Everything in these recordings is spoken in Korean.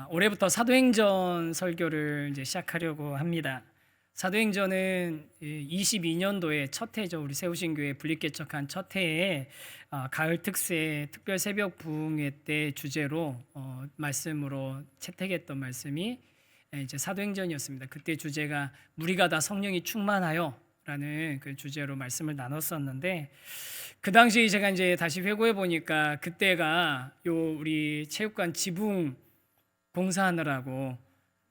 올해부터 사도행전 설교를 이제 시작하려고 합니다. 사도행전은 22년도에 첫 해죠. 우리 세우신 교회 분립개척한 첫 해에 가을 특세 특별 새벽 부흥회 때 주제로 말씀으로 채택했던 말씀이 이제 사도행전이었습니다. 그때 주제가 무리가 다 성령이 충만하여라는 그 주제로 말씀을 나눴었는데, 그 당시 제가 이제 다시 회고해 보니까 그때가 우리 체육관 지붕 공사하느라고,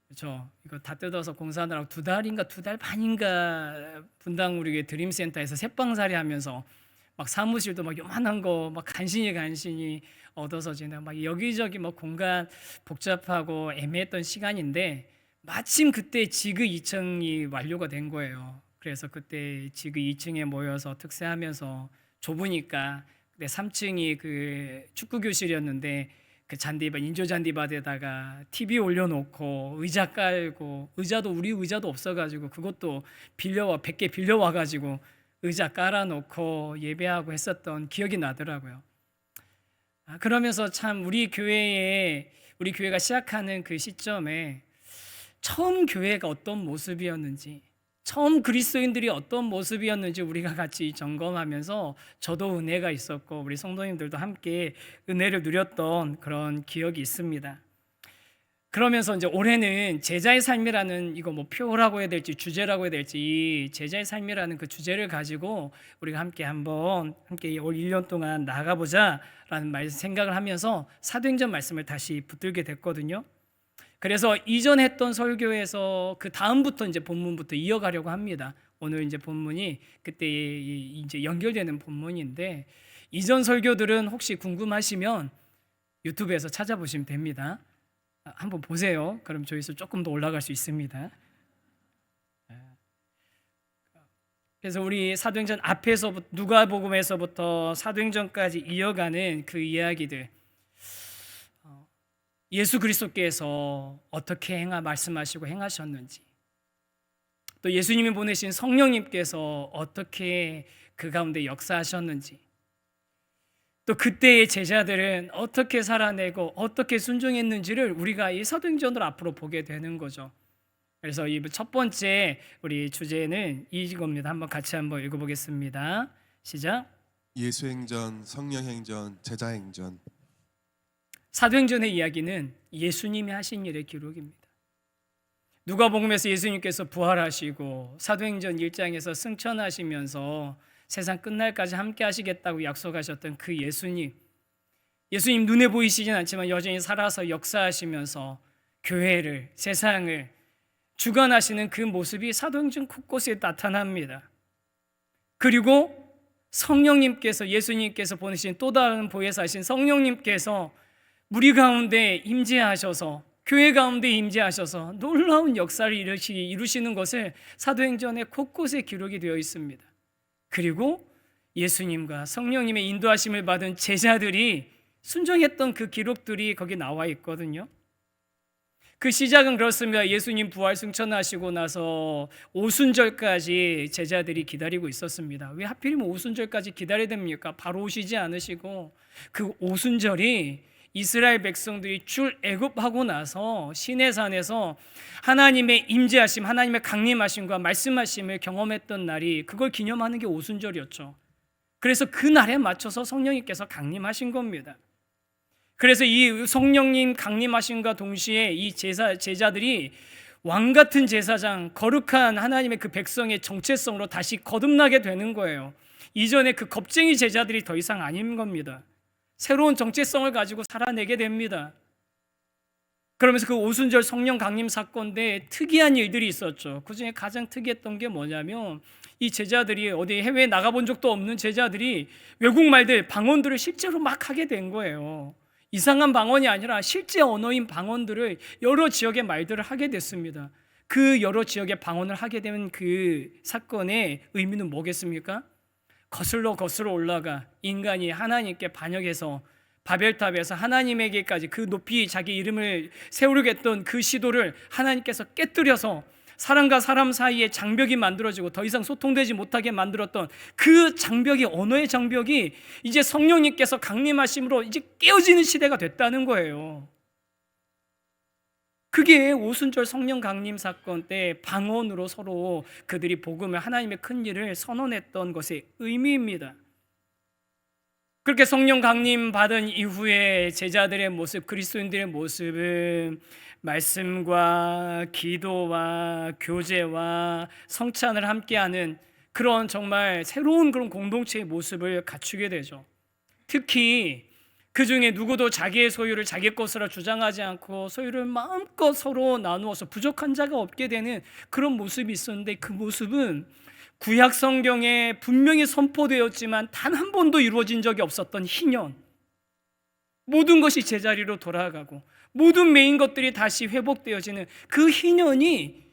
그렇죠? 이거 다 뜯어서 공사하느라고 두 달 반인가 분당 우리 드림센터에서 새빵살이 하면서 막 사무실도 막 요만한 거 막 간신히 얻어서 지내고 막 여기저기 막 공간 복잡하고 애매했던 시간인데, 마침 그때 지그 2층이 완료가 된 거예요. 그래서 그때 지그 2층에 모여서 특세하면서 좁으니까, 근데 3층이 그 축구 교실이었는데 그 잔디밭, 인조 잔디밭에다가 TV 올려놓고 의자 깔고, 우리 의자도 없어가지고 그것도 100개 빌려와가지고 의자 깔아놓고 예배하고 했었던 기억이 나더라고요. 그러면서 참 우리 교회가 시작하는 그 시점에 처음 교회가 어떤 모습이었는지, 처음 그리스도인들이 어떤 모습이었는지 우리가 같이 점검하면서 저도 은혜가 있었고 우리 성도님들도 함께 은혜를 누렸던 그런 기억이 있습니다. 그러면서 이제 올해는 제자의 삶이라는, 이거 뭐 표라고 해야 될지 주제라고 해야 될지, 이 제자의 삶이라는 그 주제를 가지고 우리가 함께 올 1년 동안 나가보자라는 생각을 하면서 사도행전 말씀을 다시 붙들게 됐거든요. 그래서 이전 했던 설교에서 그 다음부터 이제 본문부터 이어가려고 합니다. 오늘 이제 본문이 그때 이제 연결되는 본문인데, 이전 설교들은 혹시 궁금하시면 유튜브에서 찾아보시면 됩니다. 한번 보세요. 그럼 조회수 조금 더 올라갈 수 있습니다. 그래서 우리 사도행전 앞에서부터 누가복음에서부터 사도행전까지 이어가는 그 이야기들, 예수 그리스도께서 어떻게 말씀하시고 행하셨는지, 또 예수님이 보내신 성령님께서 어떻게 그 가운데 역사하셨는지, 또 그때의 제자들은 어떻게 살아내고 어떻게 순종했는지를 우리가 이 사도행전으로 앞으로 보게 되는 거죠. 그래서 이 첫 번째 우리 주제는 이겁니다. 같이 한번 읽어보겠습니다. 시작. 예수행전, 성령행전, 제자행전. 사도행전의 이야기는 예수님이 하신 일의 기록입니다. 누가복음에서 예수님께서 부활하시고 사도행전 1장에서 승천하시면서 세상 끝날까지 함께 하시겠다고 약속하셨던 그 예수님 눈에 보이시진 않지만 여전히 살아서 역사하시면서 교회를, 세상을 주관하시는 그 모습이 사도행전 곳곳에 나타납니다. 그리고 성령님께서, 예수님께서 보내신 또 다른 보혜사신 성령님께서 무리 가운데 임재하셔서, 교회 가운데 임재하셔서 놀라운 역사를 이루시는 것을 사도행전의 곳곳에 기록이 되어 있습니다. 그리고 예수님과 성령님의 인도하심을 받은 제자들이 순종했던 그 기록들이 거기 나와 있거든요. 그 시작은 그렇습니다. 예수님 부활 승천하시고 나서 오순절까지 제자들이 기다리고 있었습니다. 왜 하필이면 오순절까지 기다려야 됩니까? 바로 오시지 않으시고, 그 오순절이 이스라엘 백성들이 출애굽하고 나서 시내산에서 하나님의 임재하심, 하나님의 강림하심과 말씀하심을 경험했던 날이, 그걸 기념하는 게 오순절이었죠. 그래서 그 날에 맞춰서 성령님께서 강림하신 겁니다. 그래서 이 성령님 강림하심과 동시에 이 제자들이 왕같은 제사장, 거룩한 하나님의 그 백성의 정체성으로 다시 거듭나게 되는 거예요. 이전에 그 겁쟁이 제자들이 더 이상 아닌 겁니다. 새로운 정체성을 가지고 살아내게 됩니다. 그러면서 그 오순절 성령 강림 사건 때 특이한 일들이 있었죠. 그 중에 가장 특이했던 게 뭐냐면, 이 제자들이 어디 해외에 나가본 적도 없는 제자들이 외국말들, 방언들을 실제로 막 하게 된 거예요. 이상한 방언이 아니라 실제 언어인 방언들을, 여러 지역의 말들을 하게 됐습니다. 그 여러 지역의 방언을 하게 되는 그 사건의 의미는 뭐겠습니까? 거슬러 올라가 인간이 하나님께 반역해서 바벨탑에서 하나님에게까지 그 높이 자기 이름을 세우려겠던 그 시도를 하나님께서 깨뜨려서 사람과 사람 사이에 장벽이 만들어지고 더 이상 소통되지 못하게 만들었던 그 장벽이, 언어의 장벽이 이제 성령님께서 강림하심으로 이제 깨어지는 시대가 됐다는 거예요. 그게 오순절 성령 강림 사건 때 방언으로 서로 그들이 복음을, 하나님의 큰 일을 선언했던 것의 의미입니다. 그렇게 성령 강림 받은 이후에 제자들의 모습, 그리스도인들의 모습은 말씀과 기도와 교제와 성찬을 함께하는 그런 정말 새로운 그런 공동체의 모습을 갖추게 되죠. 특히 그 중에 누구도 자기의 소유를 자기 것으로 주장하지 않고 소유를 마음껏 서로 나누어서 부족한 자가 없게 되는 그런 모습이 있었는데, 그 모습은 구약 성경에 분명히 선포되었지만 단 한 번도 이루어진 적이 없었던 희년, 모든 것이 제자리로 돌아가고 모든 메인 것들이 다시 회복되어지는 그 희년이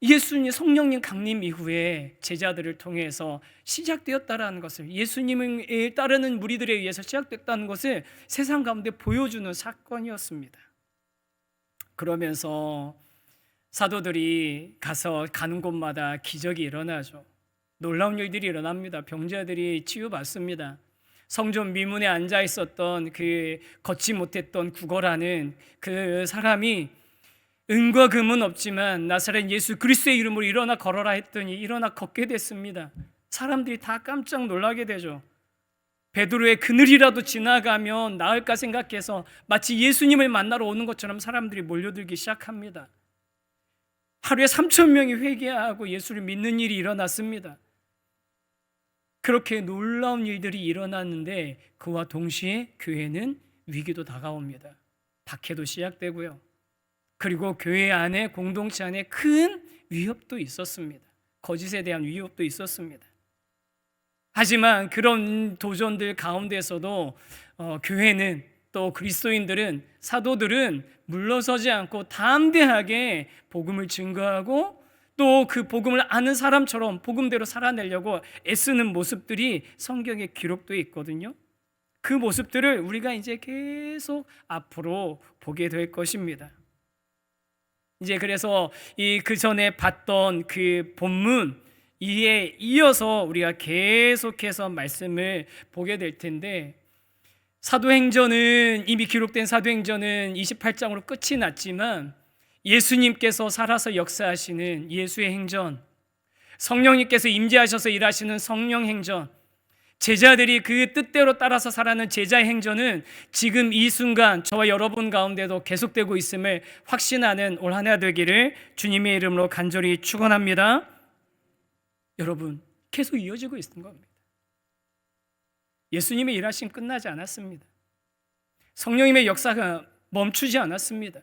예수님 성령님 강림 이후에 제자들을 통해서 시작되었다라는 것을, 예수님을 따르는 무리들에 의해서 시작됐다는 것을 세상 가운데 보여주는 사건이었습니다. 그러면서 사도들이 가는 곳마다 기적이 일어나죠. 놀라운 일들이 일어납니다. 병자들이 치유받습니다. 성전 미문에 앉아 있었던 그 걷지 못했던 구걸하는 그 사람이 은과 금은 없지만 나사렛 예수 그리스도의 이름으로 일어나 걸어라 했더니 일어나 걷게 됐습니다. 사람들이 다 깜짝 놀라게 되죠. 베드로의 그늘이라도 지나가면 나을까 생각해서 마치 예수님을 만나러 오는 것처럼 사람들이 몰려들기 시작합니다. 하루에 3,000명이 회개하고 예수를 믿는 일이 일어났습니다. 그렇게 놀라운 일들이 일어났는데 그와 동시에 교회는 위기도 다가옵니다. 박해도 시작되고요. 그리고 교회 안에, 공동체 안에 큰 위협도 있었습니다. 거짓에 대한 위협도 있었습니다. 하지만 그런 도전들 가운데서도 교회는, 또 그리스도인들은, 사도들은 물러서지 않고 담대하게 복음을 증거하고 또 그 복음을 아는 사람처럼 복음대로 살아내려고 애쓰는 모습들이 성경에 기록되어 있거든요. 그 모습들을 우리가 이제 계속 앞으로 보게 될 것입니다. 이제 그래서 그 전에 봤던 그 본문 이에 이어서 우리가 계속해서 말씀을 보게 될 텐데, 사도행전은, 이미 기록된 사도행전은 28장으로 끝이 났지만 예수님께서 살아서 역사하시는 예수의 행전, 성령님께서 임재하셔서 일하시는 성령 행전, 제자들이 그 뜻대로 따라서 살아가는 제자의 행전은 지금 이 순간 저와 여러분 가운데도 계속되고 있음을 확신하는 올 한 해 되기를 주님의 이름으로 간절히 축원합니다. 여러분, 계속 이어지고 있는 겁니다. 예수님의 일하심 끝나지 않았습니다. 성령님의 역사가 멈추지 않았습니다.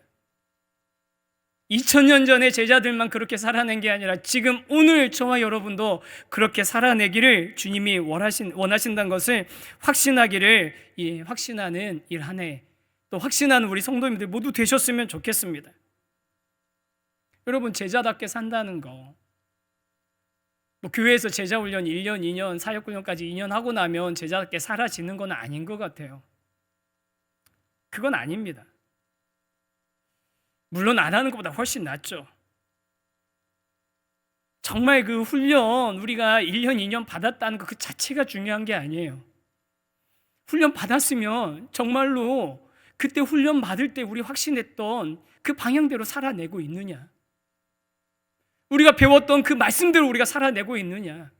2000년 전에 제자들만 그렇게 살아낸 게 아니라 지금 오늘 저와 여러분도 그렇게 살아내기를 주님이 원하신다는 것을 확신하기를, 확신하는 일 한 해, 또 확신하는 우리 성도님들 모두 되셨으면 좋겠습니다. 여러분, 제자답게 산다는 거, 뭐 교회에서 제자훈련 1년, 2년, 사역훈련까지 2년 하고 나면 제자답게 사라지는 건 아닌 것 같아요. 그건 아닙니다. 물론 안 하는 것보다 훨씬 낫죠. 정말 그 훈련 우리가 1년, 2년 받았다는 것 그 자체가 중요한 게 아니에요. 훈련 받았으면 정말로 그때 훈련 받을 때 우리 확신했던 그 방향대로 살아내고 있느냐, 우리가 배웠던 그 말씀대로 우리가 살아내고 있느냐,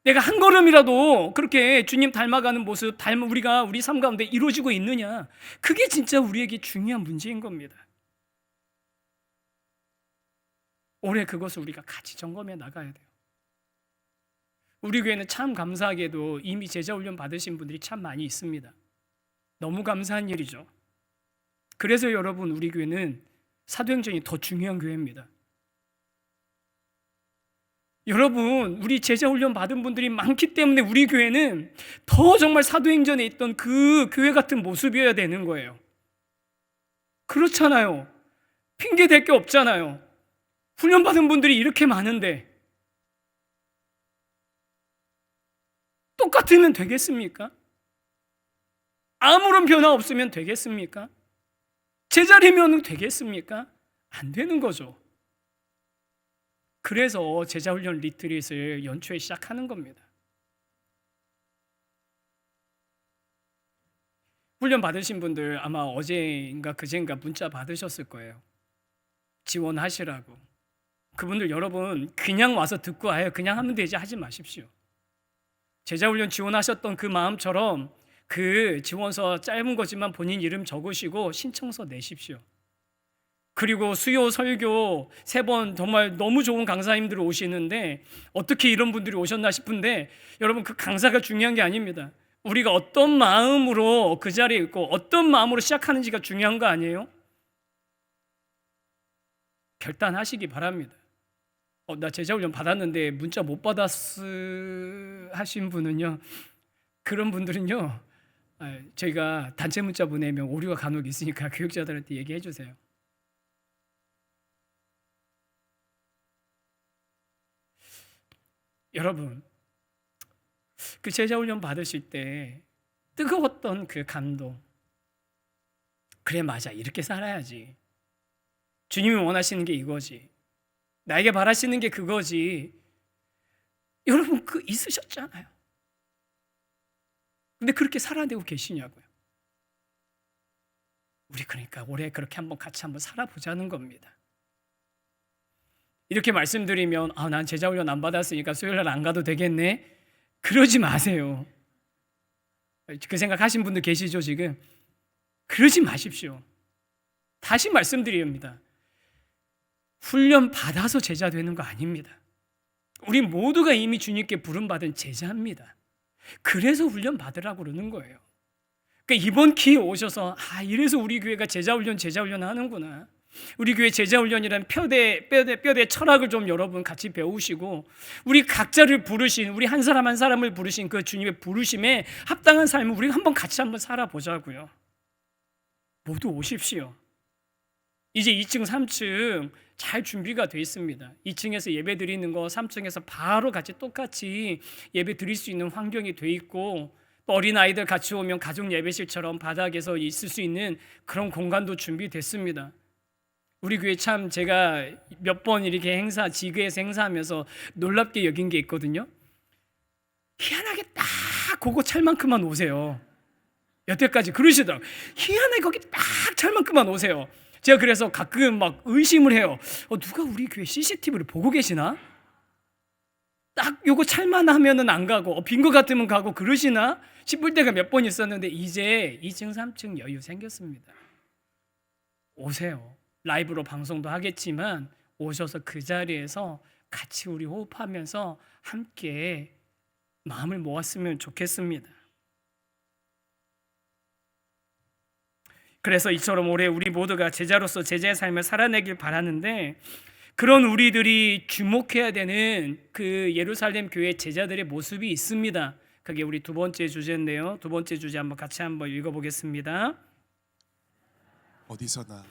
내가 한 걸음이라도 그렇게 주님 닮아가는 모습, 우리가 우리 삶 가운데 이루어지고 있느냐, 그게 진짜 우리에게 중요한 문제인 겁니다. 올해 그것을 우리가 같이 점검해 나가야 돼요. 우리 교회는 참 감사하게도 이미 제자훈련 받으신 분들이 참 많이 있습니다. 너무 감사한 일이죠. 그래서 여러분, 우리 교회는 사도행전이 더 중요한 교회입니다. 여러분, 우리 제자훈련 받은 분들이 많기 때문에 우리 교회는 더 정말 사도행전에 있던 그 교회 같은 모습이어야 되는 거예요. 그렇잖아요. 핑계 댈 게 없잖아요. 훈련 받은 분들이 이렇게 많은데 똑같으면 되겠습니까? 아무런 변화 없으면 되겠습니까? 제자리면 되겠습니까? 안 되는 거죠. 그래서 제자훈련 리트릿을 연초에 시작하는 겁니다. 훈련 받으신 분들 아마 어제인가 그제인가 문자 받으셨을 거예요. 지원하시라고. 그분들 여러분 그냥 와서 듣고 아예 그냥 하면 되지 하지 마십시오. 제자훈련 지원하셨던 그 마음처럼 그 지원서 짧은 거지만 본인 이름 적으시고 신청서 내십시오. 그리고 수요 설교 3번 정말 너무 좋은 강사님들 오시는데 어떻게 이런 분들이 오셨나 싶은데 여러분 그 강사가 중요한 게 아닙니다. 우리가 어떤 마음으로 그 자리에 있고 어떤 마음으로 시작하는지가 중요한 거 아니에요? 결단하시기 바랍니다. 나 제자훈련 받았는데 문자 못 하신 분은요, 그런 분들은요, 저희가 단체 문자 보내면 오류가 간혹 있으니까 교육자들한테 얘기해 주세요. 여러분, 그 제자훈련 받으실 때 뜨거웠던 그 감동, 그래 맞아 이렇게 살아야지, 주님이 원하시는 게 이거지, 나에게 바라시는 게 그거지, 여러분 그 있으셨잖아요. 근데 그렇게 살아내고 계시냐고요. 우리 그러니까 올해 그렇게 같이 한번 살아보자는 겁니다. 이렇게 말씀드리면 난 제자훈련 안 받았으니까 수요일날 안 가도 되겠네, 그러지 마세요. 그 생각하신 분들 계시죠 지금? 그러지 마십시오. 다시 말씀드립니다. 훈련 받아서 제자 되는 거 아닙니다. 우리 모두가 이미 주님께 부름받은 제자입니다. 그래서 훈련 받으라고 그러는 거예요. 그러니까 이번 기회에 오셔서 이래서 우리 교회가 제자훈련 하는구나, 우리 교회 제자훈련이라는 뼈대 철학을 좀 여러분 같이 배우시고 우리 각자를 부르신, 우리 한 사람 한 사람을 부르신 그 주님의 부르심에 합당한 삶을 우리가 같이 한번 살아보자고요. 모두 오십시오. 이제 2층 3층 잘 준비가 되어 있습니다. 2층에서 예배 드리는 거 3층에서 바로 똑같이 예배 드릴 수 있는 환경이 되어 있고, 또 어린아이들 같이 오면 가족 예배실처럼 바닥에서 있을 수 있는 그런 공간도 준비됐습니다. 우리 교회 참 제가 몇 번 이렇게 지교에서 행사하면서 놀랍게 여긴 게 있거든요. 희한하게 딱 그거 찰만큼만 오세요. 여태까지 그러시더라고요. 희한하게 거기 딱 찰만큼만 오세요. 제가 그래서 가끔 의심을 해요. 누가 우리 교회 CCTV를 보고 계시나? 딱 요거 찰만하면은 안 가고 빈 거 같으면 가고 그러시나 싶을 때가 몇 번 있었는데 이제 2층 3층 여유 생겼습니다. 오세요. 라이브로 방송도 하겠지만 오셔서 그 자리에서 같이 우리 호흡하면서 함께 마음을 모았으면 좋겠습니다. 그래서 이처럼 올해 우리 모두가 제자로서 제자의 삶을 살아내길 바라는데, 그런 우리들이 주목해야 되는 그 예루살렘 교회 제자들의 모습이 있습니다. 그게 우리 두 번째 주제인데요. 두 번째 주제 같이 한번 읽어보겠습니다. 어디서나.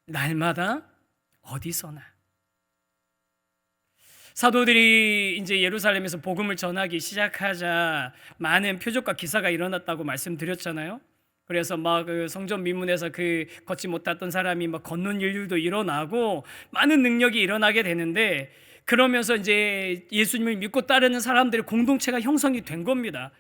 날마다 어디서나. 사도들이 이제 예루살렘에서 복음을 전하기 시작하자 많은 표적과 기사가 일어났다고 말씀드렸잖아요. 그래서 그 성전 미문에서 걷지 못했던 사람이 걷는 일들도 일어나고 많은 능력이 일어나게 되는데, 그러면서 이제 예수님을 믿고 따르는 사람들의 공동체가 형성이 된 겁니다.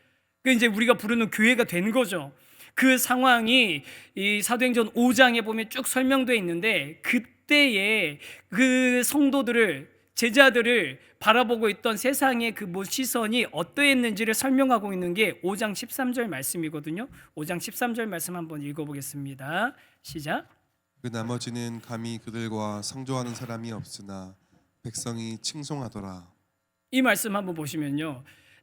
그 이제 우리가 부르는 교회가 된 거죠. 그 상황이 이 사도행전 5장에 보면 쭉 설명되어 있는데, 그때의 그 성도들을, 제자들을 바라보고 있던 세상의 그 시선이 어떠했는지를 설명하고 있는 게 5장 13절 말씀이거든요. 5장 13절 말씀 한번 읽어보겠습니다. 시작. 그 나머지는 감히 그들과 상조하는 사람이 없으나 백성이 칭송하더라. 이 말씀 한번 보시면요,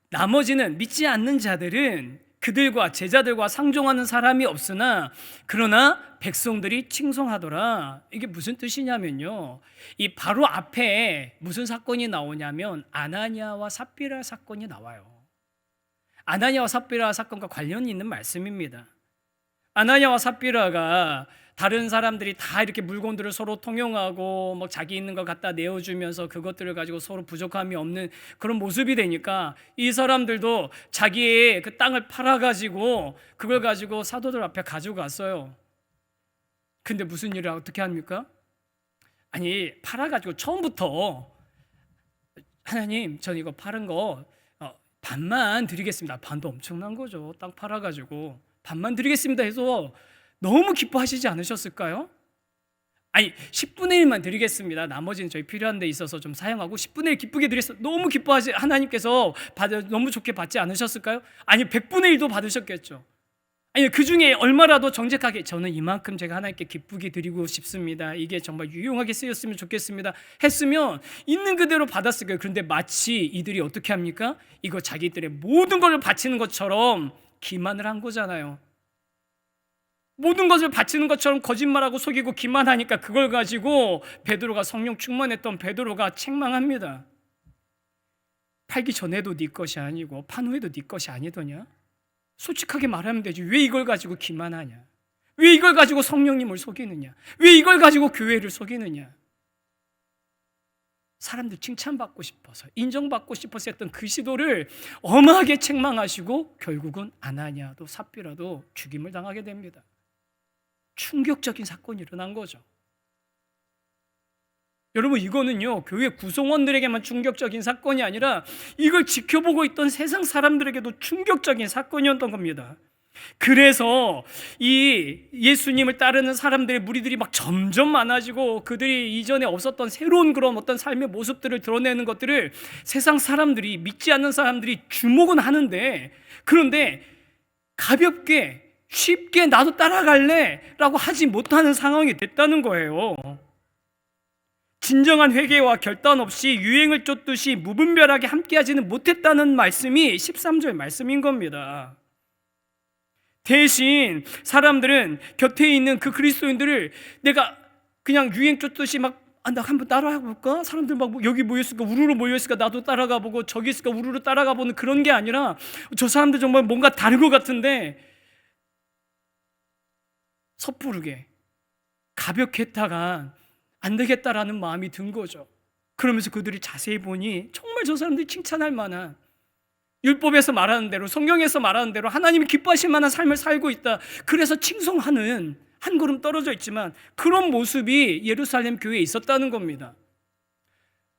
나머지는, 믿지 않는 자들은 그들과 제자들과 상종하는 사람이 없으나 그러나 백성들이 칭송하더라. 이게 무슨 뜻이냐면요, 이 바로 앞에 무슨 사건이 나오냐면 아나니아와 삽비라 사건이 나와요. 아나니아와 삽비라 사건과 관련이 있는 말씀입니다. 아나니아와 삽비라가 다른 사람들이 다 이렇게 물건들을 서로 통용하고 자기 있는 거 갖다 내어주면서 그것들을 가지고 서로 부족함이 없는 그런 모습이 되니까 이 사람들도 자기의 그 땅을 팔아가지고 그걸 가지고 사도들 앞에 가져갔어요. 근데 무슨 일을 어떻게 합니까? 아니, 팔아가지고 처음부터 하나님, 전 이거 파는 거 반만 드리겠습니다. 반도 엄청난 거죠. 땅 팔아가지고 반만 드리겠습니다 해서 너무 기뻐하시지 않으셨을까요? 아니 10분의 1만 드리겠습니다. 나머지는 저희 필요한 데 있어서 좀 사용하고 10분의 1 기쁘게 드렸어. 너무 기뻐하시 하나님께서 너무 좋게 받지 않으셨을까요? 아니 100분의 1도 받으셨겠죠. 아니 그 중에 얼마라도 정직하게 저는 이만큼 제가 하나님께 기쁘게 드리고 싶습니다. 이게 정말 유용하게 쓰였으면 좋겠습니다. 했으면 있는 그대로 받았을 거예요. 그런데 마치 이들이 어떻게 합니까? 이거 자기들의 모든 걸 바치는 것처럼 기만을 한 거잖아요. 모든 것을 바치는 것처럼 거짓말하고 속이고 기만하니까 그걸 가지고 베드로가 성령 충만했던 베드로가 책망합니다. 팔기 전에도 네 것이 아니고 판 후에도 네 것이 아니더냐? 솔직하게 말하면 되지. 왜 이걸 가지고 기만하냐? 왜 이걸 가지고 성령님을 속이느냐? 왜 이걸 가지고 교회를 속이느냐? 사람들 칭찬받고 싶어서 인정받고 싶어서 했던 그 시도를 엄하게 책망하시고 결국은 아나니아도 삽비라도 죽임을 당하게 됩니다. 충격적인 사건이 일어난 거죠. 여러분 이거는요 교회 구성원들에게만 충격적인 사건이 아니라 이걸 지켜보고 있던 세상 사람들에게도 충격적인 사건이었던 겁니다. 그래서 이 예수님을 따르는 사람들의 무리들이 막 점점 많아지고 그들이 이전에 없었던 새로운 그런 어떤 삶의 모습들을 드러내는 것들을 세상 사람들이, 믿지 않는 사람들이 주목은 하는데, 그런데 가볍게 쉽게 나도 따라갈래 라고 하지 못하는 상황이 됐다는 거예요. 진정한 회개와 결단 없이 유행을 쫓듯이 무분별하게 함께하지는 못했다는 말씀이 13절 말씀인 겁니다. 대신 사람들은 곁에 있는 그 그리스도인들을 내가 그냥 유행 쫓듯이 막 나 한번 따라가 볼까? 사람들 막 여기 모였으니까 우르르 모였으니까 나도 따라가 보고 저기 있으니까 우르르 따라가 보는 그런 게 아니라 저 사람들 정말 뭔가 다른 것 같은데 섣부르게 가볍게 했다가 안 되겠다라는 마음이 든 거죠. 그러면서 그들이 자세히 보니 정말 저 사람들이 칭찬할 만한, 율법에서 말하는 대로, 성경에서 말하는 대로 하나님이 기뻐하실 만한 삶을 살고 있다. 그래서 칭송하는, 한 걸음 떨어져 있지만 그런 모습이 예루살렘 교회에 있었다는 겁니다.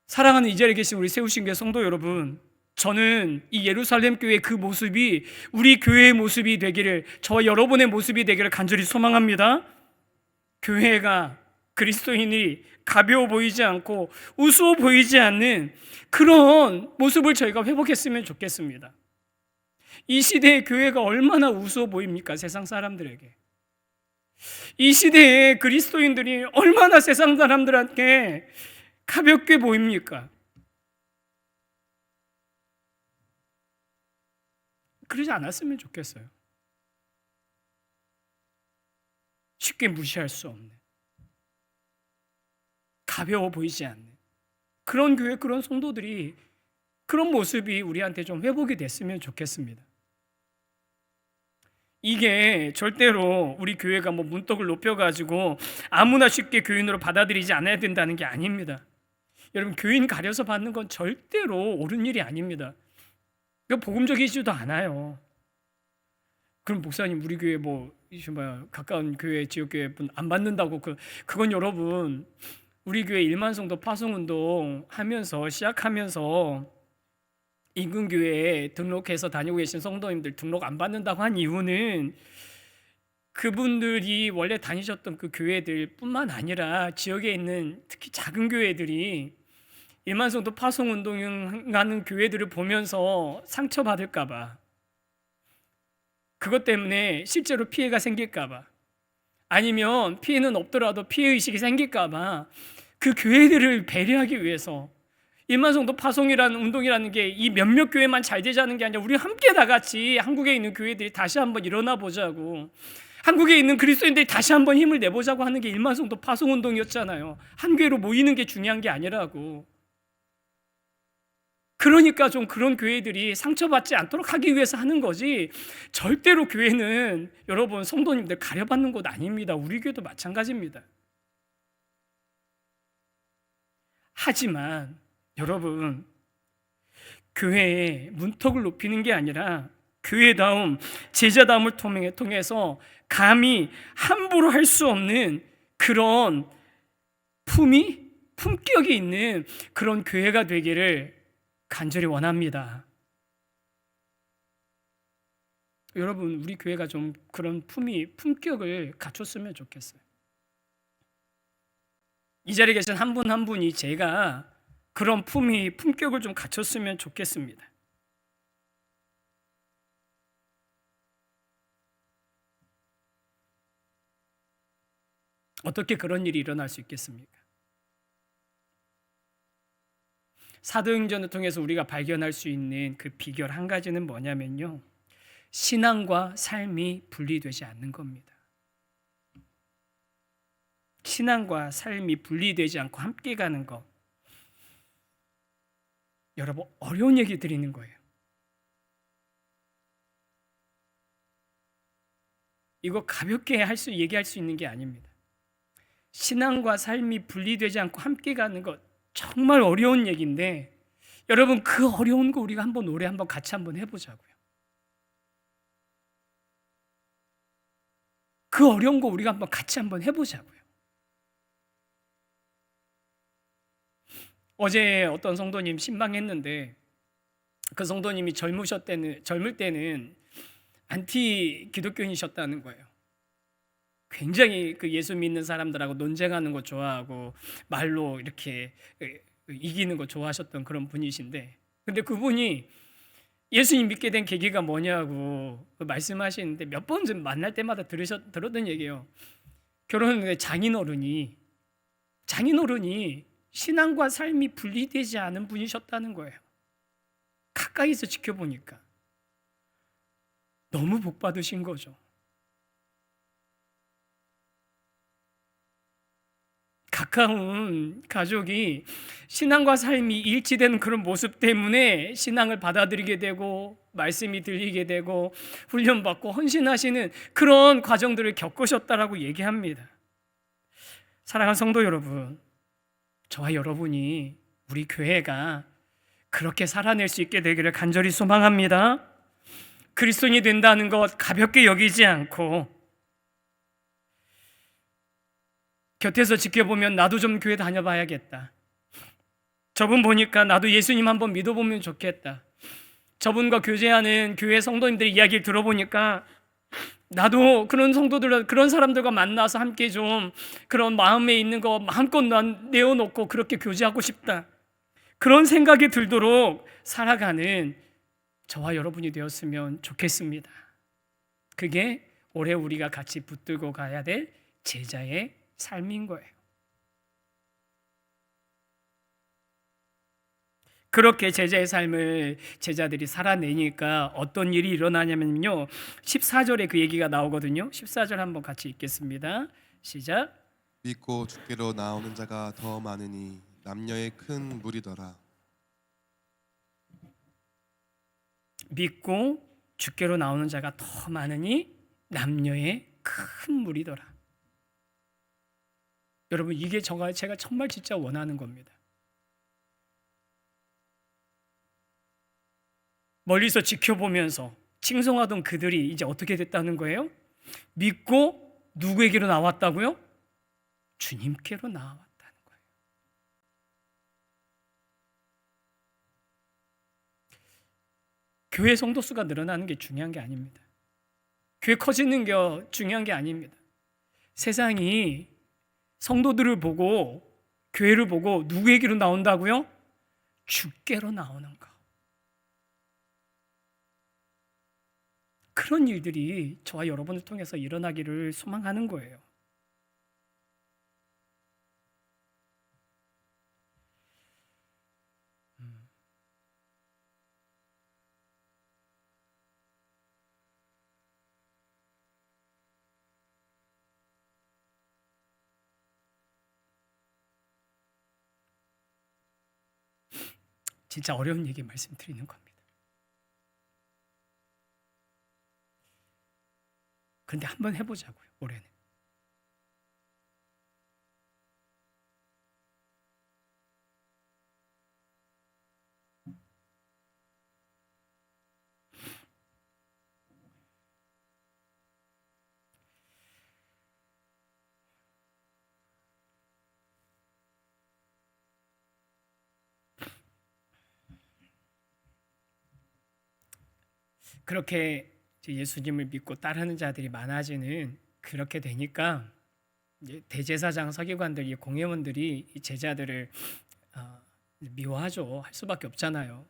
사랑하는 이 자리에 계신 우리 세우신교회 성도 여러분, 저는 이 예루살렘 교회의 그 모습이 우리 교회의 모습이 되기를, 저와 여러분의 모습이 되기를 간절히 소망합니다. 교회가, 그리스도인이 가벼워 보이지 않고 우스워 보이지 않는 그런 모습을 저희가 회복했으면 좋겠습니다. 이 시대의 교회가 얼마나 우스워 보입니까? 세상 사람들에게. 이 시대의 그리스도인들이 얼마나 세상 사람들한테 가볍게 보입니까? 그러지 않았으면 좋겠어요. 쉽게 무시할 수 없는, 가벼워 보이지 않는 그런 교회, 그런 성도들이, 그런 모습이 우리한테 좀 회복이 됐으면 좋겠습니다. 이게 절대로 우리 교회가 뭐 문턱을 높여가지고 아무나 쉽게 교인으로 받아들이지 않아야 된다는 게 아닙니다. 여러분, 교인 가려서 받는 건 절대로 옳은 일이 아닙니다. 복음적이지도 않아요. 그럼 목사님, 우리 교회 가까운 교회, 지역교회 분 안 받는다고, 그건 여러분, 우리 교회 1만 성도 파송운동 하면서, 시작하면서 인근교회에 등록해서 다니고 계신 성도님들 등록 안 받는다고 한 이유는 그분들이 원래 다니셨던 그 교회들 뿐만 아니라 지역에 있는 특히 작은 교회들이 1만 성도 파송운동하는 교회들을 보면서 상처받을까 봐, 그것 때문에 실제로 피해가 생길까 봐, 아니면 피해는 없더라도 피해의식이 생길까 봐 그 교회들을 배려하기 위해서 1만 성도 파송이라는 운동이라는 게 이 몇몇 교회만 잘 되자는 게 아니라 우리 함께 다 같이 한국에 있는 교회들이 다시 한번 일어나 보자고, 한국에 있는 그리스도인들이 다시 한번 힘을 내보자고 하는 게 1만 성도 파송 운동이었잖아요. 한 교회로 모이는 게 중요한 게 아니라고. 그러니까 좀 그런 교회들이 상처받지 않도록 하기 위해서 하는 거지, 절대로 교회는 여러분 성도님들 가려받는 곳 아닙니다. 우리 교회도 마찬가지입니다. 하지만 여러분, 교회의 문턱을 높이는 게 아니라 교회다움, 제자다움을 통해서 감히 함부로 할 수 없는 그런 품격이 있는 그런 교회가 되기를 간절히 원합니다. 여러분, 우리 교회가 좀 그런 품격을 갖췄으면 좋겠어요. 이 자리에 계신 한 분 한 분이 제가 그런 품격을 좀 갖췄으면 좋겠습니다. 어떻게 그런 일이 일어날 수 있겠습니까? 사도행전을 통해서 우리가 발견할 수 있는 그 비결 한 가지는 뭐냐면요, 신앙과 삶이 분리되지 않는 겁니다. 신앙과 삶이 분리되지 않고 함께 가는 것. 여러분, 어려운 얘기 드리는 거예요. 이거 가볍게 얘기할 수 있는 게 아닙니다. 신앙과 삶이 분리되지 않고 함께 가는 것, 정말 어려운 얘기인데, 여러분, 그 어려운 거 우리가 노래 한번 같이 한번 해보자고요. 그 어려운 거 우리가 같이 한번 해보자고요. 어제 어떤 성도님 신방했는데, 그 성도님이 젊을 때는 안티 기독교인이셨다는 거예요. 굉장히 그 예수 믿는 사람들하고 논쟁하는 거 좋아하고 말로 이렇게 이기는 거 좋아하셨던 그런 분이신데, 근데 그분이 예수님 믿게 된 계기가 뭐냐고 말씀하시는데, 몇 번 만날 때마다 들었던 얘기예요. 결혼했는데 장인어른이 신앙과 삶이 분리되지 않은 분이셨다는 거예요. 가까이서 지켜보니까 너무 복 받으신 거죠. 가까운 가족이 신앙과 삶이 일치되는 그런 모습 때문에 신앙을 받아들이게 되고 말씀이 들리게 되고 훈련받고 헌신하시는 그런 과정들을 겪으셨다라고 얘기합니다. 사랑하는 성도 여러분, 저와 여러분이, 우리 교회가 그렇게 살아낼 수 있게 되기를 간절히 소망합니다. 그리스도인이 된다는 것 가볍게 여기지 않고, 곁에서 지켜보면 나도 좀 교회 다녀봐야겠다. 저분 보니까 나도 예수님 한번 믿어보면 좋겠다. 저분과 교제하는 교회 성도님들의 이야기를 들어보니까 나도 그런 사람들과 만나서 함께 좀 그런 마음에 있는 거 마음껏 내어놓고 그렇게 교제하고 싶다. 그런 생각이 들도록 살아가는 저와 여러분이 되었으면 좋겠습니다. 그게 올해 우리가 같이 붙들고 가야 될 제자의 삶인 거예요. 그렇게 제자의 삶을 제자들이 살아내니까 어떤 일이 일어나냐면요, 14절에 그 얘기가 나오거든요. 14절 한번 같이 읽겠습니다. 시작. 믿고 주께로 나오는 자가 더 많으니 남녀의 큰 무리더라. 믿고 주께로 나오는 자가 더 많으니 남녀의 큰 무리더라. 여러분, 이게 제가 정말 진짜 원하는 겁니다. 멀리서 지켜보면서 칭송하던 그들이 이제 어떻게 됐다는 거예요? 믿고 누구에게로 나왔다고요? 주님께로 나왔다는 거예요. 교회 성도 수가 늘어나는 게 중요한 게 아닙니다. 교회 커지는 게 중요한 게 아닙니다. 세상이 성도들을 보고, 교회를 보고 누구에게로 나온다고요? 주께로 나오는 거. 그런 일들이 저와 여러분을 통해서 일어나기를 소망하는 거예요. 진짜 어려운 얘기 말씀드리는 겁니다. 그런데 한번 해보자고요, 올해는. 그렇게 이제 예수님을 믿고 따르는 자들이 많아지는 그렇게 되니까 이제 대제사장 서기관들이 공회원들이 이 제자들을 미워하죠. 할 수밖에 없잖아요.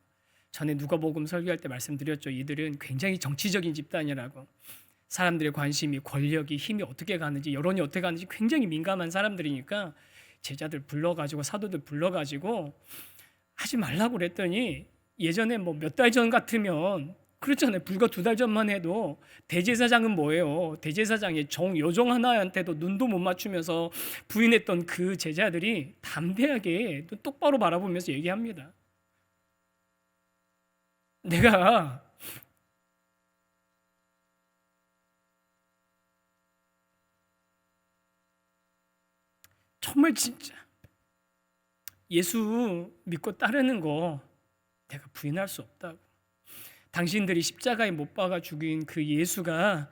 전에 누가복음 설교할 때 말씀드렸죠. 이들은 굉장히 정치적인 집단이라고. 사람들의 관심이, 권력이, 힘이 어떻게 가는지, 여론이 어떻게 가는지 굉장히 민감한 사람들이니까 제자들 불러가지고, 사도들 불러가지고 하지 말라고 그랬더니, 예전에 뭐 몇 달 전 같으면 그렇잖아요. 불과 2달 전만 해도 대제사장은 뭐예요? 대제사장의 요종 하나한테도 눈도 못 맞추면서 부인했던 그 제자들이 담대하게 똑바로 바라보면서 얘기합니다. 내가 정말 진짜 예수 믿고 따르는 거 내가 부인할 수 없다고. 당신들이 십자가에 못 박아 죽인 그 예수가,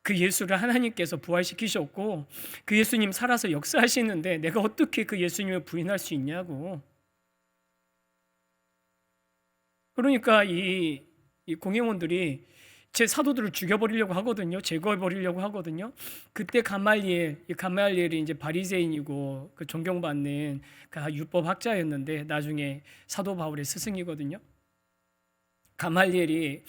그 예수를 하나님께서 부활시키셨고 그 예수님 살아서 역사하시는데 내가 어떻게 그 예수님을 부인할 수 있냐고. 그러니까 이 공회원들이 제 사도들을 죽여버리려고 하거든요. 제거해버리려고 하거든요. 그때 가말리엘이 이제 바리새인이고 그 존경받는 그 율법학자였는데 나중에 사도 바울의 스승이거든요. 가말리엘이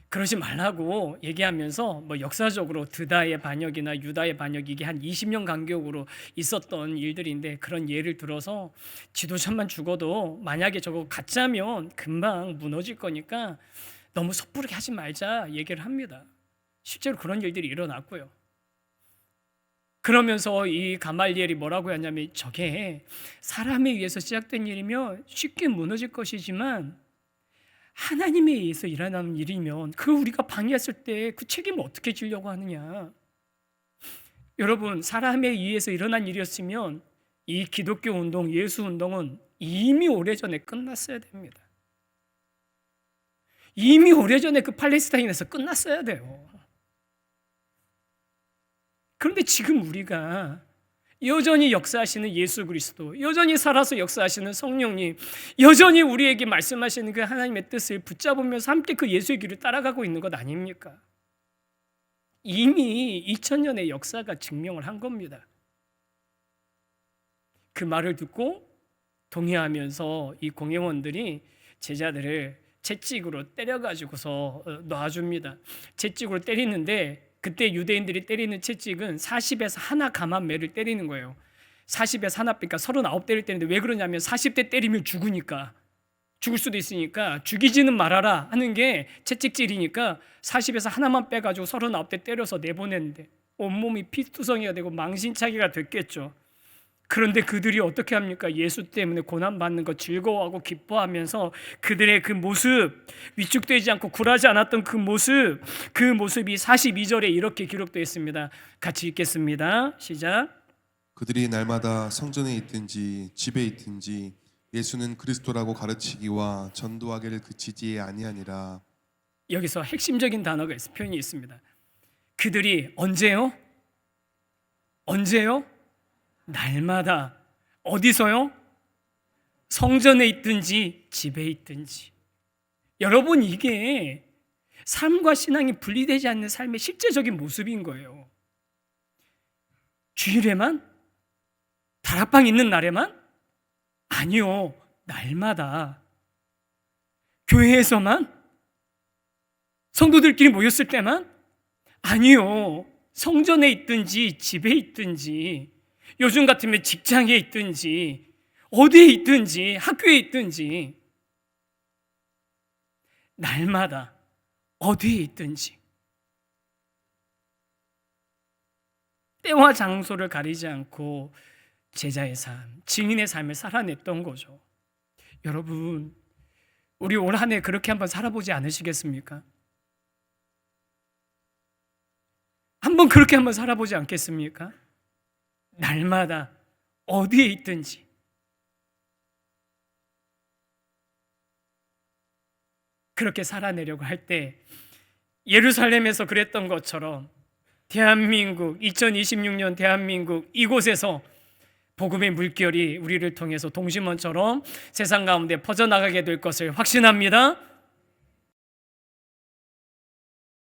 그러지 말라고 얘기하면서 뭐 역사적으로 드다의 반역이나 유다의 반역, 이게 한 20년 간격으로 있었던 일들인데 그런 예를 들어서 지도자만 죽어도 만약에 저거 가짜면 금방 무너질 거니까 너무 섣부르게 하지 말자 얘기를 합니다. 실제로 그런 일들이 일어났고요. 그러면서 이 가말리엘이 뭐라고 하냐면, 저게 사람에 의해서 시작된 일이면 쉽게 무너질 것이지만 하나님에 의해서 일어나는 일이면 그걸 우리가 방해했을 때 그 책임을 어떻게 지려고 하느냐. 여러분, 사람에 의해서 일어난 일이었으면 이 기독교 운동, 예수 운동은 이미 오래전에 끝났어야 됩니다. 이미 오래전에 그 팔레스타인에서 끝났어야 돼요. 그런데 지금 우리가 여전히 역사하시는 예수 그리스도, 여전히 살아서 역사하시는 성령님, 여전히 우리에게 말씀하시는 그 하나님의 뜻을 붙잡으면서 함께 그 예수의 길을 따라가고 있는 것 아닙니까? 이미 2000년의 역사가 증명을 한 겁니다. 그 말을 듣고 동의하면서 이 공회원들이 제자들을 채찍으로 때려가지고서 놔줍니다. 채찍으로 때리는데 그때 유대인들이 때리는 채찍은 40에서 하나 감한 매를 때리는 거예요. 40에서 하나 빼니까 39대를 때리는데 왜 그러냐면 40대 때리면 죽으니까, 죽을 수도 있으니까 죽이지는 말아라 하는 게 채찍질이니까 40에서 하나만 빼가지고 39대 때려서 내보냈는데 온몸이 피투성이가 되고 망신차기가 됐겠죠. 그런데 그들이 어떻게 합니까? 예수 때문에 고난받는 거 즐거워하고 기뻐하면서 그들의 그 모습, 위축되지 않고 굴하지 않았던 그 모습이 42절에 이렇게 기록되어 있습니다. 같이 읽겠습니다. 시작. 그들이 날마다 성전에 있든지 집에 있든지 예수는 그리스도라고 가르치기와 전도하기를 그치지 아니하니라. 여기서 핵심적인 단어가 표현이 있습니다. 그들이 언제요? 날마다. 어디서요? 성전에 있든지 집에 있든지. 여러분, 이게 삶과 신앙이 분리되지 않는 삶의 실제적인 모습인 거예요. 주일에만? 다락방 있는 날에만? 아니요, 날마다. 교회에서만? 성도들끼리 모였을 때만? 아니요, 성전에 있든지 집에 있든지, 요즘 같으면 직장에 있든지 어디에 있든지 학교에 있든지, 날마다 어디에 있든지 때와 장소를 가리지 않고 제자의 삶, 증인의 삶을 살아냈던 거죠. 여러분, 우리 올 한 해 그렇게 한번 살아보지 않으시겠습니까? 한번 그렇게 한번 살아보지 않겠습니까? 날마다 어디에 있든지. 그렇게 살아내려고 할 때 예루살렘에서 그랬던 것처럼 대한민국, 2026년 대한민국 이곳에서 복음의 물결이 우리를 통해서 동심원처럼 세상 가운데 퍼져나가게 될 것을 확신합니다.